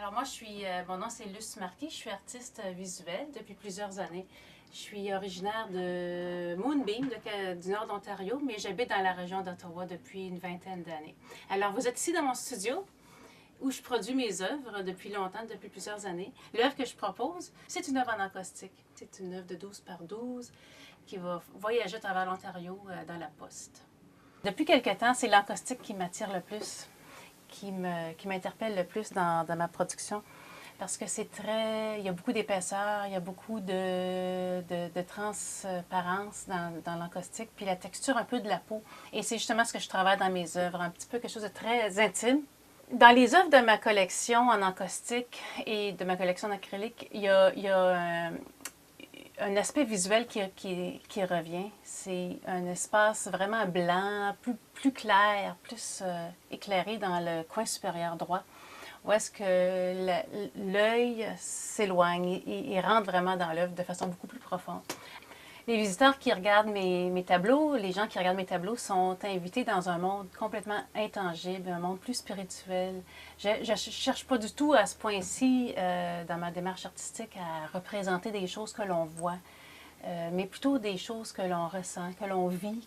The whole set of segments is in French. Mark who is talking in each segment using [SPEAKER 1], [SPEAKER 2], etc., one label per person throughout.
[SPEAKER 1] Alors moi, mon nom c'est Luce Marquis, je suis artiste visuelle depuis plusieurs années. Je suis originaire de Moonbeam, du nord d'Ontario, mais j'habite dans la région d'Ottawa depuis une vingtaine d'années. Alors vous êtes ici dans mon studio où je produis mes œuvres depuis longtemps, depuis plusieurs années. L'œuvre que je propose, c'est une œuvre en encaustique. C'est une œuvre de 12 par 12 qui va voyager à travers l'Ontario dans la poste. Depuis quelque temps, c'est l'encaustique qui m'attire le plus, qui m'interpelle le plus dans ma production. Parce que il y a beaucoup d'épaisseur, il y a beaucoup de transparence dans l'encaustique, puis la texture un peu de la peau. Et c'est justement ce que je travaille dans mes œuvres, un petit peu quelque chose de très intime. Dans les œuvres de ma collection en encaustique et de ma collection en acrylique, il y a un aspect visuel qui revient. C'est un espace vraiment blanc, plus clair, plus éclairé dans le coin supérieur droit, où est-ce que l'œil s'éloigne et rentre vraiment dans l'œuvre de façon beaucoup plus profonde. Les visiteurs qui regardent mes tableaux, les gens qui regardent mes tableaux sont invités dans un monde complètement intangible, un monde plus spirituel. Je ne cherche pas du tout à ce point-ci, dans ma démarche artistique, à représenter des choses que l'on voit, mais plutôt des choses que l'on ressent, que l'on vit,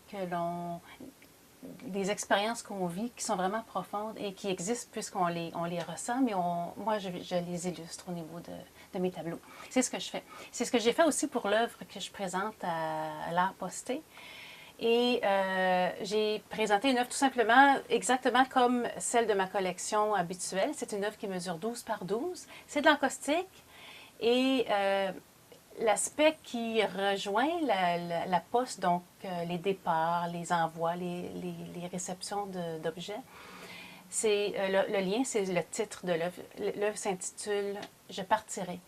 [SPEAKER 1] des expériences qu'on vit qui sont vraiment profondes et qui existent puisqu'on les ressent, mais moi, je les illustre au niveau de mes tableaux. C'est ce que je fais. C'est ce que j'ai fait aussi pour l'œuvre que je présente à l'Art Posté. Et j'ai présenté une œuvre tout simplement exactement comme celle de ma collection habituelle. C'est une œuvre qui mesure 12 par 12. C'est de l'encaustique et l'aspect qui rejoint la poste, donc les départs, les envois, les réceptions d'objets, c'est le lien, c'est le titre de l'œuvre. L'œuvre s'intitule « Je partirai ».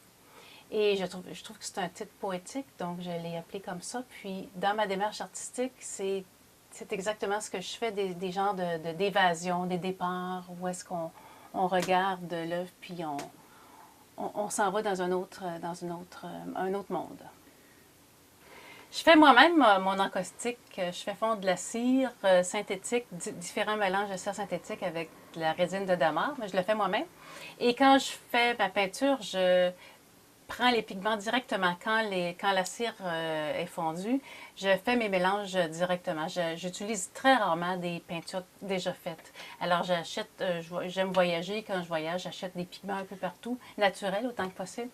[SPEAKER 1] Et je trouve que c'est un titre poétique, donc je l'ai appelé comme ça. Puis dans ma démarche artistique, c'est exactement ce que je fais, des genres d'évasion, des départs, où est-ce qu'on regarde l'œuvre, puis on s'en va dans un autre monde. Je fais moi-même mon encaustique. Je fais fondre de la cire synthétique, différents mélanges de cire synthétique avec de la résine de damas, mais je le fais moi-même. Et quand je fais ma peinture, je prends les pigments directement. Quand la cire est fondue, je fais mes mélanges directement. J'utilise très rarement des peintures déjà faites. Alors j'aime voyager. Quand je voyage, j'achète des pigments un peu partout, naturels autant que possible.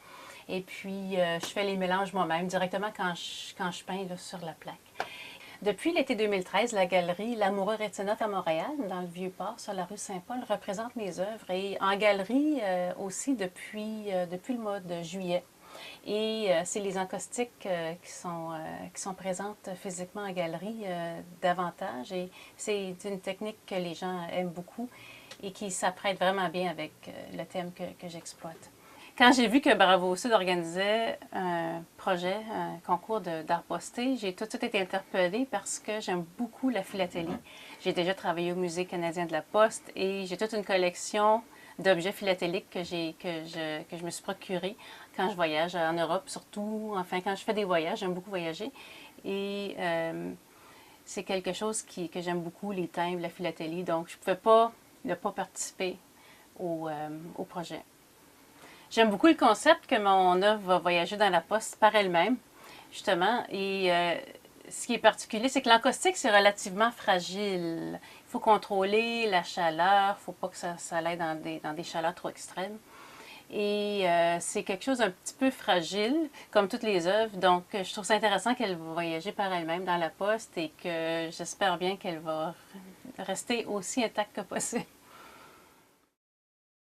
[SPEAKER 1] Et puis, je fais les mélanges moi-même directement quand je peins là, sur la plaque. Depuis l'été 2013, la galerie L'Amoureux Rétinote à Montréal, dans le Vieux-Port, sur la rue Saint-Paul, représente mes œuvres. Et en galerie aussi depuis le mois de juillet. Et c'est les encaustiques qui sont présentes physiquement en galerie davantage. Et c'est une technique que les gens aiment beaucoup et qui s'apprête vraiment bien avec le thème que j'exploite. Quand j'ai vu que Bravo Sud organisait un projet, un concours d'art posté, j'ai tout de suite été interpellée parce que j'aime beaucoup la philatélie. J'ai déjà travaillé au Musée canadien de la Poste et j'ai toute une collection d'objets philatéliques que je me suis procurée quand je voyage en Europe, surtout, enfin quand je fais des voyages, j'aime beaucoup voyager. Et c'est quelque chose que j'aime beaucoup, les timbres, la philatélie, donc je ne pouvais pas ne pas participer au projet. J'aime beaucoup le concept que mon œuvre va voyager dans la poste par elle-même, justement. Et ce qui est particulier, c'est que l'encaustique, c'est relativement fragile. Il faut contrôler la chaleur, il ne faut pas que ça aille dans des chaleurs trop extrêmes. Et c'est quelque chose d'un petit peu fragile, comme toutes les œuvres. Donc, je trouve ça intéressant qu'elle va voyager par elle-même dans la poste et que j'espère bien qu'elle va rester aussi intacte que possible.